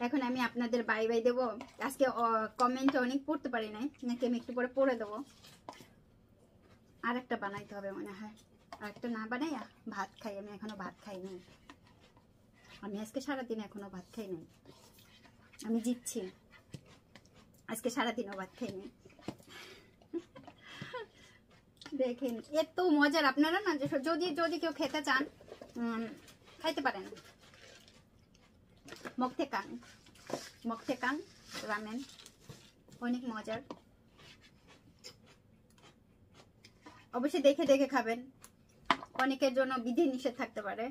এখন আমি আপনাদের বাই বাই দেবো। আজকে কমেন্ট অনেক পড়তে পারি নাই, নাকি আমি একটু পরে পড়ে দেবো। আর একটা বানাইতে হবে মনে হয়, আর একটা না বানাইয়া ভাত খাই। আমি এখনো ভাত খাই নাই, আমি আজকে সারাদিন এখনো ভাত খাই নাই। আমি জিতছি, আজকে সারাদিনও ভাত খাই নাই। দেখেন এত মজার, আপনারা না যদি যদি কেউ খেতে চান খাইতে পারেন। মকথেকাং রামেন অনেক মজার, অবশ্যই দেখে দেখে খাবেন। অনেকের জন্য বিধি নিষেধ থাকতে পারে।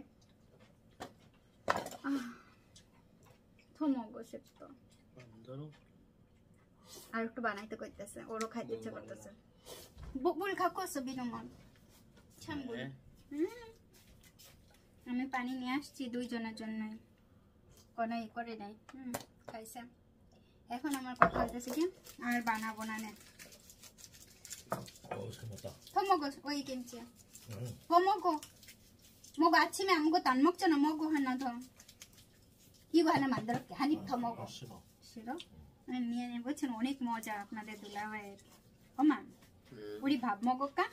আর একটু বানাইতে করতেছে, ওরও খাইতে ইচ্ছে করতেছে। বকুল খাকো বিনমন আমি পানি নিয়ে আসছি দুইজনের জন্য, কোনো ই করে নাই। খাইছে। এখন আমার কথা হইতেছে কি আর বানাবো না। 먹어. 오이 김치야. 뭐 먹어? 먹어. 아침에 아무것도 안 먹잖아. 먹어 하나 더. 이거 하나 만들었게. 한 입 더 먹어. 싫어? 미안해. 뭐처럼 어닉 모자 আপনাদের দুলাভাইয়ের। 엄마. 우리 밥 먹을까?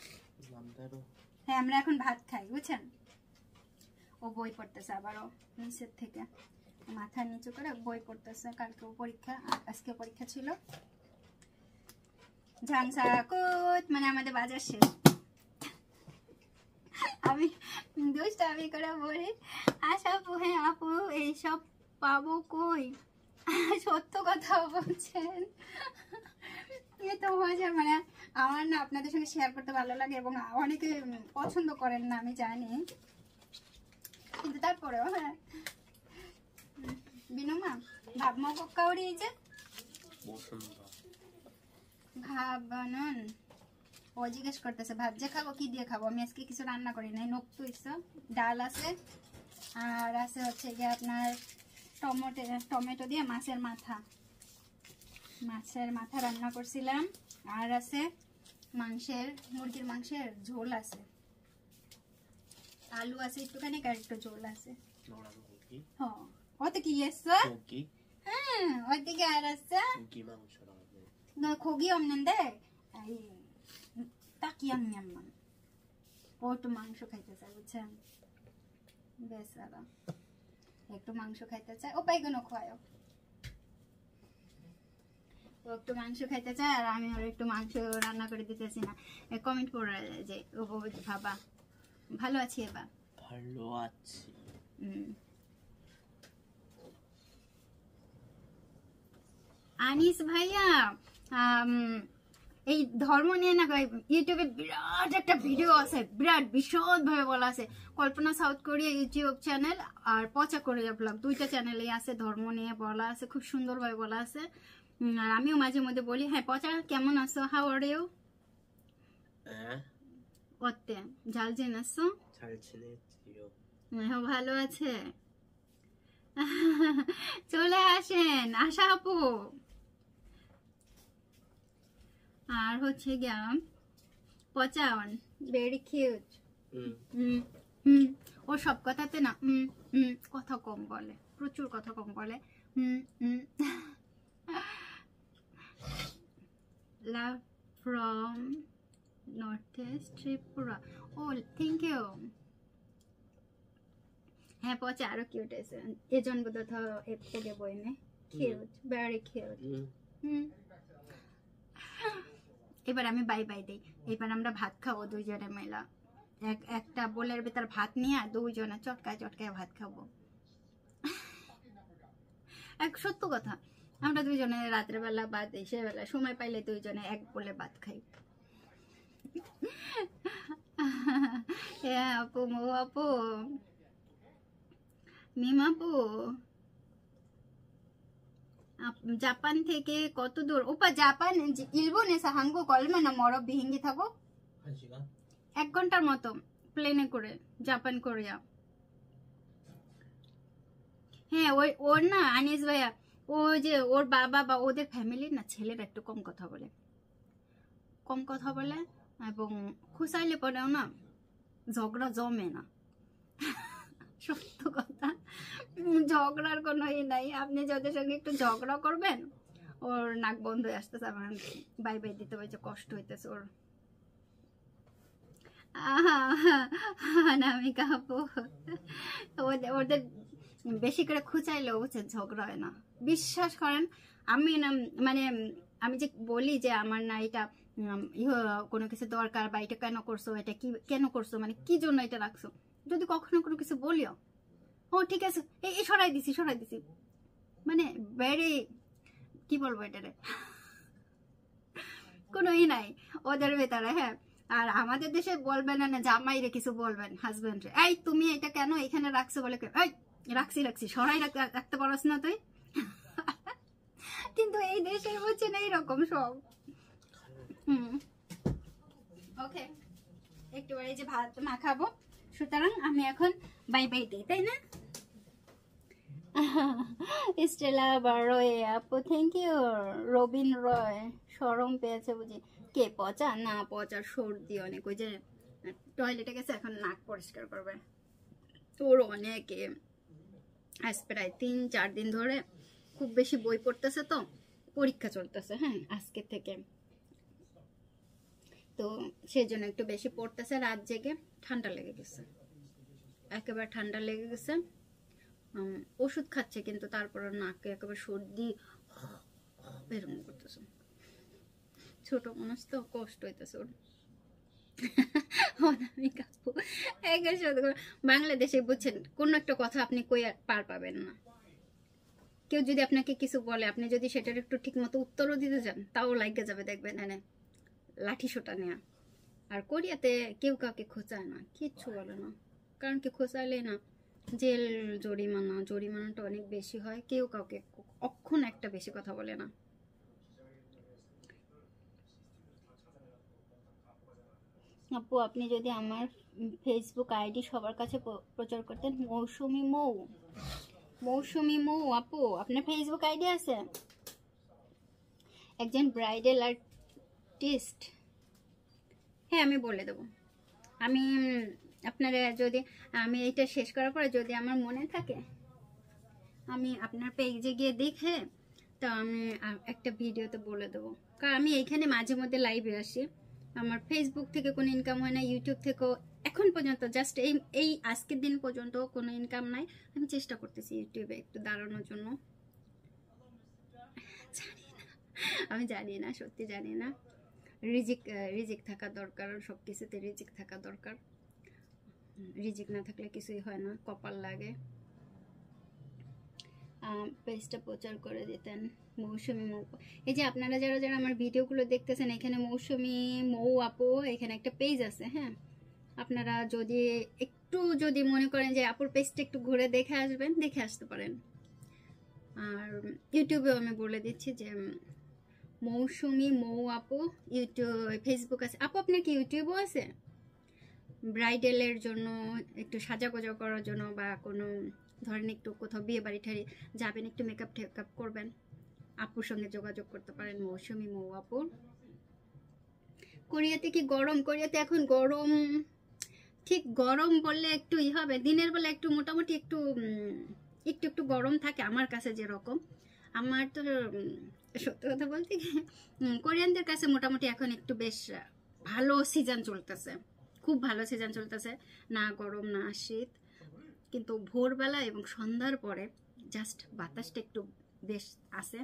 맘대로. হ্যাঁ আমরা এখন ভাত খাই, বুঝছেন? ও বই পড়তেছে আবারও নিচের থেকে, মাথা নিচু করে বই পড়তেছে। কালকেও পরীক্ষা, আজকে পরীক্ষা ছিল। ঝাংসাকুত মানে আমাদের বাজার শেষ। আমি দুষ্টামি করে বলি, আশা আপু হ্যাঁ আপু এইসব পাবো কই, সত্য কথা বলছেন। এত মজা, মানে আমার না আপনাদের সঙ্গে শেয়ার করতে ভালো লাগে এবং অনেকে পছন্দ করেন না আমি জানি, কিন্তু তারপরেও হ্যাঁ। বিনুমা ভাব মগ কাউরি যে ভাব বানান, ও জিজ্ঞেস করতেছে ভাত যে খাবো কি দিয়ে খাবো। আমি আজকে কিছু রান্না করি নাই, নক্তু ইসা ডাল আছে আর আছে হচ্ছে গিয়ে আপনার টমেটো দিয়ে মাছের মাথা রান্না করছিলাম। আর আছে মুরগির মাংসের ঝোল আছে, আলু আছে একটুখানি, আর একটু ঝোল আছে। হ্যাঁ ওতে কি এসছে? হ্যাঁ ওদিকে আর আছে 고기 없는데 딱 양념만. একটু মাংস খাইতে চাই, বুঝছেন? বেচারা একটু মাংস খাইতে চাই। ও পাইগুলো খোয়ায়, ও একটু মাংস খাইতে চাই আর আমি ওর একটু মাংস রান্না করে দিতেছি না। কমেন্ট পড়ে যে ও বাবা ভালো আছি, এবার ভালো আছি। আনিস ভাইয়া এই ধর্ম নিয়ে না ইউটিউবে বিরাট একটা ভিডিও আছে, বিরাট বিশদ ভাবে বলা আছে। কল্পনা সাউথ কোরিয়া ইউটিউব চ্যানেল আর পচা কোরিয়া ব্লগ, দুইটা চ্যানেলেই আছে, ধর্ম নিয়ে বলা আছে, খুব সুন্দর ভাবে বলা আছে। আর আমিও মাঝে মধ্যে বলি হ্যাঁ পচা কেমন আছো, হাউ আর ইউ? অতে ঝাল জেন আছো? হ্যাঁ ভালো আছে। চলে আসেন আশা আপু। আর হচ্ছে গিয়া পচাওয়ান ভেরি কিউট। ও সব কথাতে না কথা কম বলে, প্রচুর কথা কম বলে। Love from north east Tripura. ও থ্যাংক ইউ। হ্যাঁ পচা আরো কিউট আছে, এজন বোধ এপকে বইনে কিউট, ভেরি কিউট। এবার আমি বাই বাই দেই। এবার আমরা ভাত খাবো দুইজনে মিলা, একটা বোলের ভিতর ভাত নিয়ে দুইজনে চটকায় চটকায় ভাত খাবো। এক সত্য কথা, আমরা দুইজনে রাত্রে বেলা বা দেশে বেলা সময় পাইলে দুইজনে এক বলে ভাত খাই। হ্যাঁ আপু মো আপু মিম আপু জাপান থেকে কত দূর? ওপা জাপান 일본에서 한국 얼마나 멀어? 비행기 타고? 1시간? 1 ঘন্টার মতো প্লেনে করে জাপান কোরিয়া। হ্যাঁ ওর না আনিস ভাইয়া, ও যে ওর বাবা বা ওদের ফ্যামিলির না ছেলেরা একটু কম কথা বলে এবং খুশাইলে পরেও না ঝগড়া জমে না। সত্য কথা ঝগড়ার কোনো ই নাই, আপনি যাদের সঙ্গে একটু ঝগড়া করবেন ওর নাক বন্ধ হয়ে আসতেছে, আমার বাই বাই দিতে হয়েছে, কষ্ট হইতেছে ওর। আমি কাপু ওদের বেশি করে খুঁচাইলেও বুঝছেন ঝগড়া হয় না, বিশ্বাস করেন। আমি না মানে আমি যে বলি যে আমার না এটা কোনো কিছু দরকার বা এটা কেন করছো, এটা কি কেন করছো, মানে কি জন্য এটা রাখছো, যদি কখনো কোনো কিছু বলিও ও ঠিক আছে এই সরাই দিছি মানে ভেরি কি বলবো এটারে কোনো ই নাই ওদের ভেতরে। হ্যাঁ, আর আমাদের দেশে বলবেন না জামাইরে কিছু বলবেন, হাজবেন্ড রে, এই তুমি এটা কেন এখানে রাখছো বলে, এই রাখছি সরাই রাখতে পারস না তুই। কিন্তু এই দেশে বুঝছেন এইরকম সব। ওকে, একটু এই যে ভাত মাখাবো, সুতরাং আমি এখন বাই বাই দিই, তাই না? স্টেলা বারোয় আপু থ্যাংক ইউ। রবিন রয় সরম পেয়েছে বুঝি, কে পচা না পচার সর্দি অনেক, ওই যে টয়লেটে গেছে এখন নাক পরিষ্কার করবে। তোর অনেকে আজ প্রায় 3-4 দিন ধরে খুব বেশি বই পড়তেছে, তো পরীক্ষা চলতেছে হ্যাঁ আজকে থেকে, তো সেজন্য একটু বেশি পড়তেছে, রাত জেগে ঠান্ডা লেগে গেছে, একেবারে ঠান্ডা লেগে গেছে। ওষুধ খাচ্ছে কিন্তু তারপর নাকে একেবারে সর্দি এরকম করতেছে, ছোট মানুষ তো কষ্ট হইতেছে ওর। বাংলাদেশে বুঝছেন কোন একটা কথা আপনি কই পার পাবেন না, কেউ যদি আপনাকে কিছু বলে আপনি যদি সেটার একটু ঠিক মতো উত্তরও দিতে যান তাও লাগে যাবে, দেখবেন হ্যাঁ লাঠি সোটা নেয়া। আর কোরিয়াতে কেউ কাউকে খোঁচায় না, কিচ্ছু বলে না, কারণ কি খোঁচাইলে না জেল জরিমানাটা অনেক বেশি হয়, কেউ কাউকে অক্ষণ একটা বেশি কথা বলে না। আপু আপনি যদি আমার ফেসবুক আইডি সবার কাছে প্রচার করতেন। মৌসুমি মৌ আপু আপনার ফেসবুক আইডি আছে? একজন ব্রাইডাল আর্টিস্ট, হ্যাঁ আমি বলে দেবো। আমি আপনারা যদি আমি এইটা শেষ করার পরে যদি আমার মনে থাকে আমি আপনার পেজে গিয়ে দেখে তো আমি একটা ভিডিওতে বলে দেবো, কারণ আমি এইখানে মাঝে মধ্যে লাইভে আসি, আমার ফেসবুক থেকে কোনো ইনকাম হয় না, ইউটিউব থেকেও এখন পর্যন্ত জাস্ট এই আজকের দিন পর্যন্ত কোনো ইনকাম নাই। আমি চেষ্টা করতেছি ইউটিউবে একটু দাঁড়ানোর জন্য, আমি জানি না সত্যি জানি না, রিজিক থাকা দরকার, সব কিছুতে রিজিক থাকা দরকার, রিজিক না থাকলে কিছুই হয় না, কপাল লাগে। পেজটা প্রচার করে দিতেন মৌসুমি মৌ। এই যে আপনারা যারা যারা আমার ভিডিওগুলো দেখতেছেন এখানে মৌসুমি মৌ আপু এখানে একটা পেজ আছে, হ্যাঁ আপনারা যদি মনে করেন যে আপুর পেজটা একটু ঘুরে দেখে আসবেন, দেখে আসতে পারেন। আর ইউটিউবেও আমি বলে দিচ্ছি যে মৌসুমি মৌ আপু ইউটিউব ফেসবুক আছে। আপু আপনার কি ইউটিউবও আছে? ব্রাইডালের জন্য একটু সাজাগোজা করার জন্য বা কোনো ধরেন একটু কোথাও বিয়ে বাড়ি ঠাড়ি যাবেন, একটু মেকআপ টেকআপ করবেন, আপুর সঙ্গে যোগাযোগ করতে পারেন মৌসুমি মৌ আপু। কোরিয়াতে কি গরম? কোরিয়াতে এখন গরম, ঠিক গরম বললে একটু হবে, দিনের বেলা একটু মোটামুটি একটু একটু গরম থাকে আমার কাছে যেরকম। আমার তো সত্যি কথা বলতে কোরিয়ানদের কাছে মোটামুটি এখন একটু বেশ ভালো সিজন চলতেছে, খুব ভালো সিজন চলতেছে, না গরম না শীত, কিন্তু ভোরবেলা এবং সন্ধ্যার পরে জাস্ট বাতাসটা একটু বেশ আছে,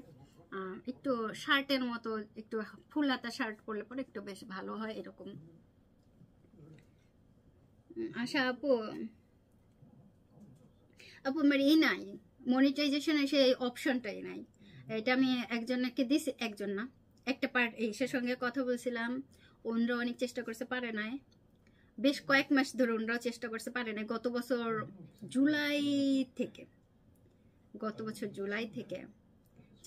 একটু শার্টের মতো একটু ফুল হাতা শার্ট পরলে পরে একটু বেশ ভালো হয় এরকম। আশা আপু আমার নাই মনিটাইজেশনের সেই অপশনটাই নাই, এটা আমি একজনকে দিছি, একজন না একটা সে সঙ্গে কথা বলছিলাম, ওনরা অনেক চেষ্টা করছে পারে নাই, বেশ কয়েক মাস ধরে ওনরাও চেষ্টা করছে পারে নাই, গত বছর জুলাই থেকে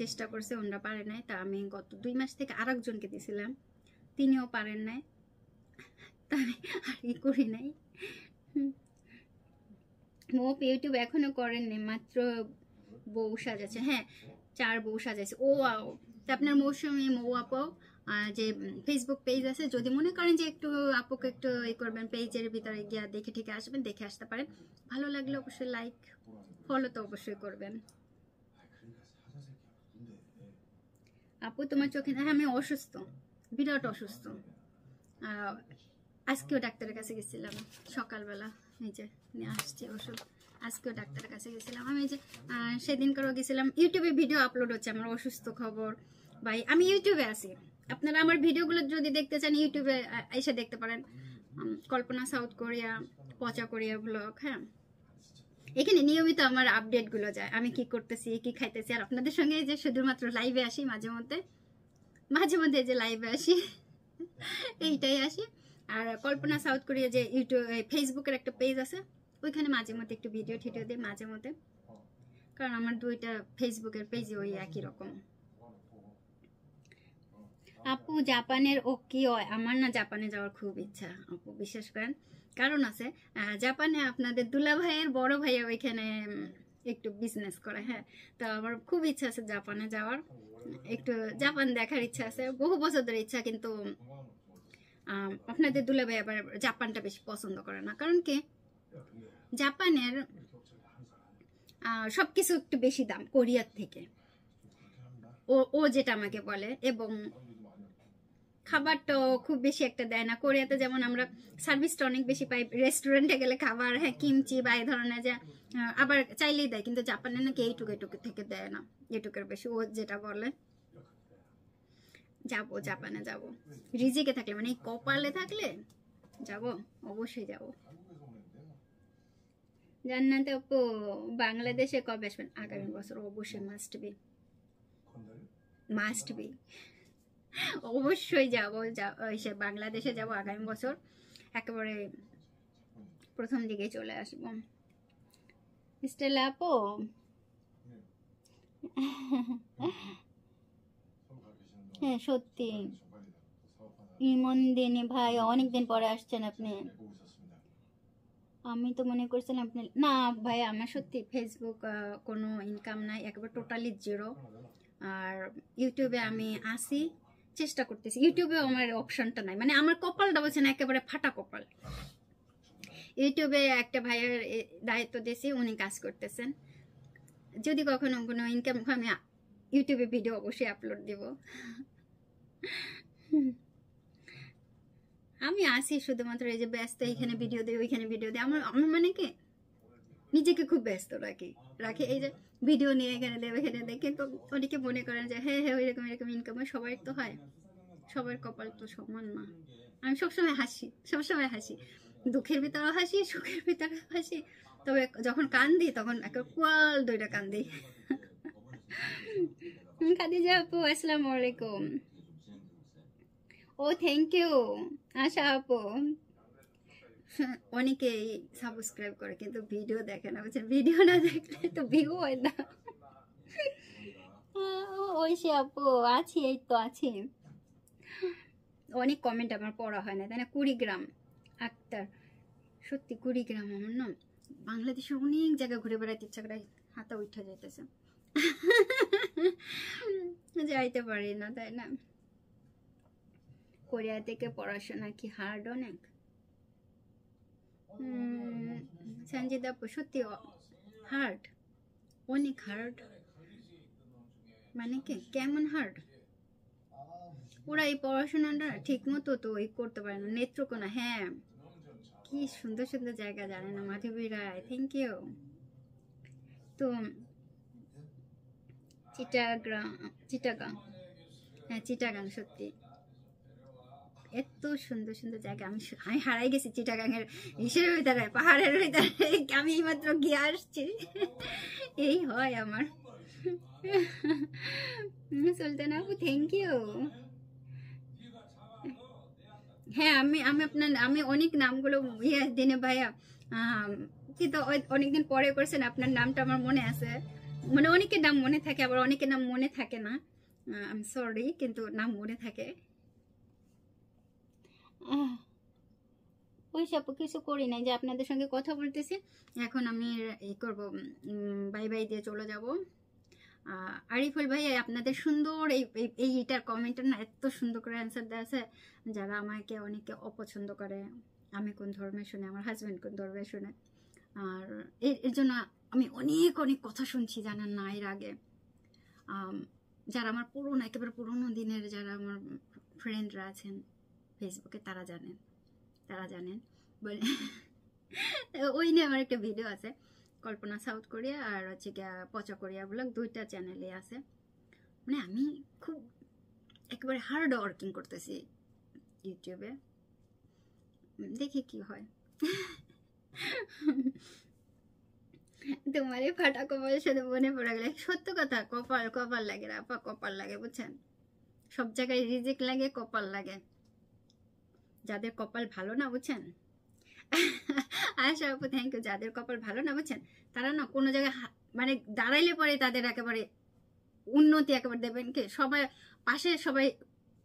চেষ্টা করছে, ওনরা পারে নাই, তা আমি গত 2 মাস থেকে আরেকজনকে দিছিলাম, তিনিও পারেন নাই, তাই আর কি করি নাই। মোপ ইউটিউব এখনো করেননি, মাত্র বউ সাজাচ্ছে, হ্যাঁ 4 বউ সাজাচ্ছে। ও তা আপনার মৌসুমি মৌ আপু যে ফেসবুক পেজ আছে, যদি মনে করেন যে একটু আপুকে একটু করবেন, পেজের ভিতরে গিয়ে দেখে ঠিক আসবেন, দেখে আসতে পারেন। ভালো লাগলে অবশ্যই লাইক ফলো তো অবশ্যই করবেন। আপু তোমার চোখে, হ্যাঁ আমি অসুস্থ, বিরাট অসুস্থ। আজকেও ডাক্তারের কাছে গেছিলাম সকালবেলা, এই যে নিয়ে আসছি ওষুধ। আজকেও ডাক্তারের কাছে গেছিলাম আমি, যে সেদিনকারও গেছিলাম। ইউটিউবে ভিডিও আপলোড হচ্ছে আমার অসুস্থ খবর ভাই, আমি ইউটিউবে আছি। আপনারা আমার ভিডিওগুলো যদি দেখতে চান ইউটিউবে এসে দেখতে পারেন, কল্পনা সাউথ কোরিয়া, পচা কোরিয়া ব্লগ। হ্যাঁ, এখানে নিয়মিত আমার আপডেটগুলো যায়, আমি কি করতেছি, কি খাইতেছি। আর আপনাদের সঙ্গে যে শুধুমাত্র লাইভে আসি মাঝে মধ্যে যে লাইভে আসি এইটাই আসি। আর কল্পনা সাউথ কোরিয়া যে ইউটিউব ফেসবুকের একটা পেজ আছে, ওইখানে মাঝে মধ্যে একটু ভিডিও ঠিডিও দিই মাঝে মধ্যে, কারণ আমার দুইটা ফেসবুকের পেজে ওই একই রকম। আপু জাপানের ও কি হয়? আমার না জাপানে যাওয়ার খুব ইচ্ছা আপু, বিশ্বাস করেন। কারণ আছে, জাপানে আপনাদের দুলা ভাইয়ের বড় ভাইয়া ওইখানে একটু বিজনেস করে। হ্যাঁ, তো আমার খুব ইচ্ছা আছে জাপানে যাওয়ার, একটু জাপান দেখার ইচ্ছা আছে, বহু বছর ধরে ইচ্ছা। কিন্তু আপনাদের দুলা ভাই আবার জাপানটা বেশি পছন্দ করে না, কারণ কি জাপানের সবকিছু একটু বেশি দাম কোরিয়ার থেকে, ও যেটা আমাকে বলে। এবং খাবারটাও খুব বেশি একটা দেয় না। কোরিয়াতে যেমন আমরা সার্ভিসটা অনেক বেশি পাই, রেস্টুরেন্টে গেলে খাবার, হ্যাঁ কিমচি বা এই ধরনের যে আবার চাইলেই দেয়, কিন্তু জাপানে নাকি এইটুকু থেকে দেয় না, এটুকুর বেশি ও যেটা বলে। যাবো জাপানে, যাবো রিজিকে থাকলে, মানে কপালে থাকলে যাব, অবশ্যই যাব। জান্নাত আপু বাংলাদেশে কবে আসবেন? আগামী বছর অবশ্যই, মাস্ট বি অবশ্যই যাব, বাংলাদেশে যাব আগামী বছর, একেবারে প্রথম দিকে চলে আসব। স্টেলা আপু হ্যাঁ সত্যি, ইমন দিনে ভাই অনেকদিন পরে আসছেন আপনি। আমি তো মনে করছিলাম আপনি, না ভাই আমার সত্যি ফেসবুক কোনো ইনকাম নাই, একেবারে টোটালি জিরো। আর ইউটিউবে আমি আসি, চেষ্টা করতেছি, ইউটিউবে আমার অপশনটা নাই, মানে আমার কপালটা বলছে না, একেবারে ফাটা কপাল। ইউটিউবে একটা ভাইয়ের দায়িত্ব দিয়েছি, উনি কাজ করতেছেন। যদি কখনো কোনো ইনকাম হয় আমি ইউটিউবে ভিডিও অবশ্যই আপলোড দেব। আমি আসি শুধুমাত্র এই যে ব্যস্ত, এইখানে ভিডিও দিই ওইখানে ভিডিও দিই, আমার মানে কি নিজেকে খুব ব্যস্ত রাখি এই যে ভিডিও নিয়ে এখানে দেবে এখানে দেয়। কিন্তু অনেকে মনে করেন যে হ্যাঁ হ্যাঁ এরকম ইনকাম হয়, সবাই তো হয়, সবার কপাল তো সমান না। আমি সবসময় হাসি, দুঃখের ভিতরে হাসি, সুখের ভিতরে হাসি, তবে যখন কান্দি তখন একটা কোয়াল দুইটা কান্দি। খাদিজা আপু আসসালামু আলাইকুম। ও থ্যাংক ইউ আশা আপু। অনেকেই সাবস্ক্রাইব করে কিন্তু ভিডিও দেখে না, বুঝছেন, ভিডিও না দেখলে তো ভিউ হয় না। ঐশী আপু আছি, এই তো আছি। অনেক কমেন্ট আমার পড়া হয় না, তাই না? কুড়িগ্রাম আক্তার, সত্যি কুড়িগ্রাম আমার না বাংলাদেশে অনেক জায়গা ঘুরে বেড়াইতে ইচ্ছা করে, হাতা উঠে যাইতেছে, যাইতে পারি না, তাই না? কোরিয়া থেকে পড়াশোনা কি হার্ড? অনেক সঞ্জিত আপু সত্যি হার্ড, অনেক হার্ড। মানে কি কেমন হার্ড? ওরা এই পড়াশোনাটা ঠিক মতো তো করতে পারে না। নেত্রকোনা, হ্যাঁ কি সুন্দর সুন্দর জায়গা জানে না মাধবী রায়, থ্যাংক ইউ। তো চিটাগাং, হ্যাঁ চিটাগাং সত্যি এত সুন্দর সুন্দর জায়গা। আমি হারাই গেছি চিটাগাংয়ের হিসেবের ভিতরে, পাহাড়ের ভিতরে। আমি এইমাত্র গিয়ে আসছি, এই হয় আমার। সুলতানা আপু থ্যাংক ইউ। হ্যাঁ আমি অনেক নামগুলো দিনে ভাইয়া, কিন্তু অনেকদিন পরে করেছেন, আপনার নামটা আমার মনে আছে, মানে অনেকের নাম মনে থাকে, আবার অনেকের নাম মনে থাকে না। আই এম সরি, কিন্তু নাম মনে থাকে। ওইসব কিছু করি নাই, যে আপনাদের সঙ্গে কথা বলতেছি, এখন আমি এই করব, বাই বাই দিয়ে চলে যাব। আরিফুল ভাই আপনাদের সুন্দর এইটার কমেন্টের না এত সুন্দর করে অ্যান্সার দেওয়া আছে, যারা আমাকে অনেকে অপছন্দ করে, আমি কোন ধর্মে শুনে, আমার হাজব্যান্ড কোন ধর্মে শুনে, আর এর জন্য আমি অনেক অনেক কথা শুনছি জানেন না এর আগে। যারা আমার পুরনো একেবারে পুরোনো দিনের যারা আমার ফ্রেন্ডরা আছেন ফেসবুকে তারা জানেন বলে ওই নিয়ে আমার একটা ভিডিও আছে, কল্পনা সাউথ কোরিয়া আর হচ্ছে গিয়া পচা কোরিয়া ব্লগ, দুইটা চ্যানেলে আছে। মানে আমি খুব একেবারে হার্ড ওয়ার্কিং করতেছি ইউটিউবে, দেখি কি হয়। তোমার এই ফাটা কপালের সাথে মনে পড়ে গেলে সত্য কথা, কপাল লাগে আপা, কপাল লাগে বুঝছেন, সব জায়গায় রিজেক্ট লাগে, কপাল লাগে। যাদের কপাল ভালো না বুঝছেন, আশা আপু থ্যাংক ইউ, যাদের কপাল ভালো না বুঝছেন তারা না কোনো জায়গায় মানে দাঁড়াইলে পরে তাদের একেবারে উন্নতি একেবারে দেবেন কি, সবাই পাশে সবাই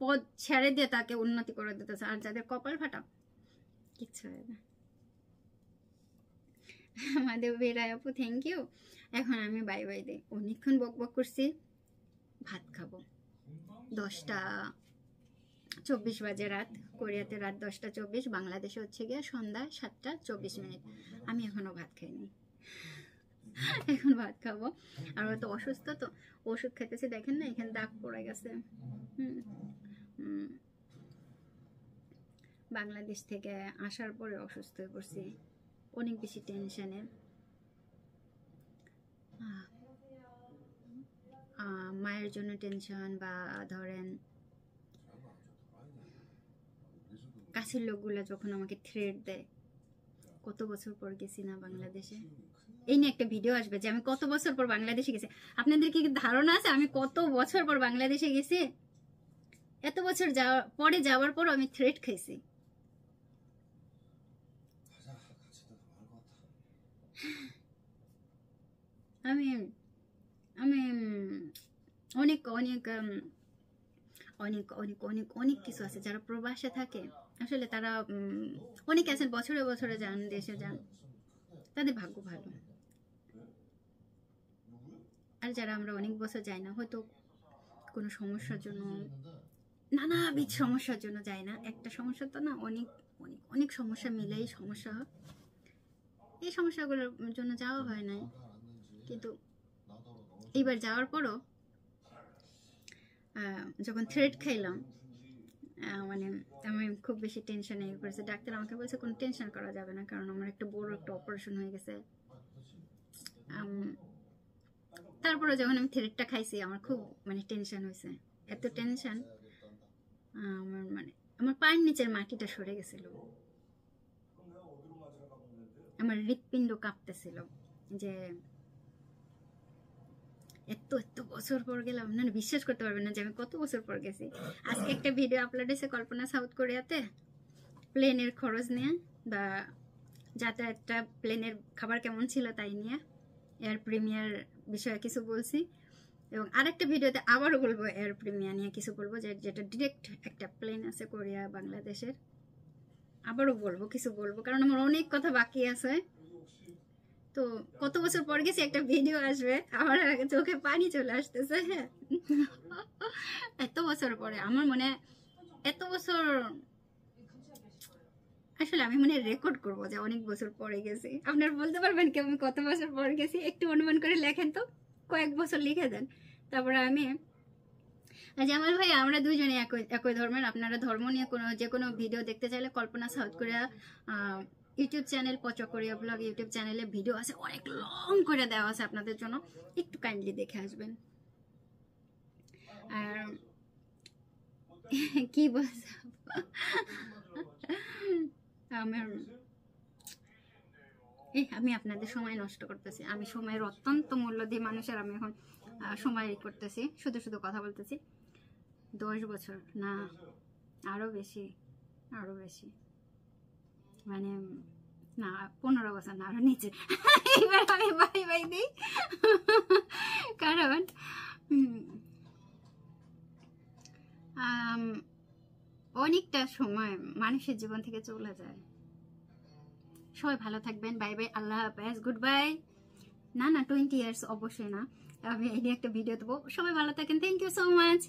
পদ ছেড়ে দিয়ে তাকে উন্নতি করে দিতেছে, আর যাদের কপাল ফাটা কিচ্ছু হয় না। আমাদের বেরায় আপু থ্যাংক ইউ। এখন আমি বাই দিই, অনেকক্ষণ বক করছি, ভাত খাবো। 10:24 বাজে রাত, কোরিয়াতে রাত 10:24, বাংলাদেশে হচ্ছে গিয়ে সন্ধ্যা 7:24। আমি এখনো ভাত খাইনি, এখন ভাত খাবো। আর ও তো অসুস্থ, তো ওষুধ খেতেছে, দেখেন না এখানে দাগ পড়ে গেছে। বাংলাদেশ থেকে আসার পরে অসুস্থ হয়ে পড়ছি, অনেক বেশি টেনশনে। মায়ের জন্য টেনশন, বা ধরেন কাছের লোকগুলা যখন আমাকে থ্রেট দেয়, কত বছর পর গেছি না বাংলাদেশে, এই নিয়ে একটা ভিডিও আসবে যে আমি কত বছর পর বাংলাদেশে গেছি। আপনাদের কি ধারণা আছে আমি কত বছর পর বাংলাদেশে গেছি? এত বছর যাওয়ার পর আমি থ্রেট খাইছি। আমি আমি অনেক অনেক অনেক অনেক অনেক অনেক কিছু আছে। যারা প্রবাসে থাকে আসলে তারা অনেক আছেন বছরে বছরে যান, দেশে যান, তাদের ভাগ্য ভালো। আর যারা আমরা অনেক বছর যাই না, হয়তো কোনো সমস্যার জন্য, নানাবিধ সমস্যার জন্য যাই না, একটা সমস্যা তো না, অনেক অনেক অনেক সমস্যা মিলেই সমস্যা হয়, এই সমস্যাগুলোর জন্য যাওয়া হয় নাই। কিন্তু এইবার যাওয়ার পরও যখন থ্রেড খাইলাম, মানে আমি খুব বেশি টেনশনে পড়েছি। ডাক্তার আমাকে বলছে কোনো টেনশন করা যাবে না, কারণ আমার একটা বড় একটা অপারেশন হয়ে গেছে। তারপরে যখন আমি থ্রেডটা খাইছি আমার খুব মানে টেনশন হয়েছে, এত টেনশন আমার মানে আমার পায়ের নিচের মাটিটা সরে গেছিল, আমার হৃৎপিণ্ড কাঁপতেছিল যে এত বছর পর গেলাম। না বিশ্বাস করতে পারবেন না যে আমি কত বছর পর গেছি। আজকে একটা ভিডিও আপলোড হয়েছে কল্পনা সাউথ কোরিয়াতে, প্লেনের খরচ নিয়ে বা যাতায়াতটা, প্লেনের খাবার কেমন ছিল তাই নিয়ে, এয়ার প্রিমিয়ার বিষয়ে কিছু বলছি, এবং আরেকটা ভিডিওতে আবারও বলবো এয়ার প্রিমিয়ার নিয়ে কিছু বলবো, যেটা ডিরেক্ট একটা প্লেন আছে কোরিয়া বাংলাদেশের, আবারও কিছু বলবো, কারণ আমার অনেক কথা বাকি আছে। তো কত বছর পর গেছি একটা ভিডিও আসবে, আমার চোখে পানি চলে আসতেছে। হ্যাঁ, এত বছর পরে আমার মনে এত বছর, আসলে আমি মনে রেকর্ড করবো যে অনেক বছর পরে গেছি। আপনারা বলতে পারবেন কি আমি কত বছর পরে গেছি? একটু অনুমান করে লেখেন তো, কয়েক বছর লিখে দেন। তারপরে আমি জামাল ভাই আমরা দুইজনে একই ধর্মের, আপনারা ধর্ম নিয়ে যে কোনো ভিডিও দেখতে চাইলে কল্পনা সাউথ কোরিয়া ইউটিউব চ্যানেল, পচা কোরিয়া ব্লগ ইউটিউব চ্যানেলে ভিডিও আছে, অনেক লং করে দেওয়া আছে আপনাদের জন্য, একটু কাইন্ডলি দেখে আসবেন। আর কি বলছে আমি আপনাদের সময় নষ্ট করতেছি, আমি সময়ের অত্যন্ত মূল্য দিয়ে মানুষের, আমি এখন সময় করতেছি, শুধু কথা বলতেছি। 10 বছর না, আরো বেশি মানে না, 15 বছর না, আরো নিচে। এবার আমি বাই দিই, কারণ অনেকটা সময় মানুষের জীবন থেকে চলে যায়। সবাই ভালো থাকবেন, বাই বাই, আল্লাহ হাফেজ, গুড বাই। না 20 ইয়ার্স অবশ্যই না, আমি এই নিয়ে একটা ভিডিও দেবো। সবাই ভালো থাকেন, থ্যাংক ইউ সো মাচ।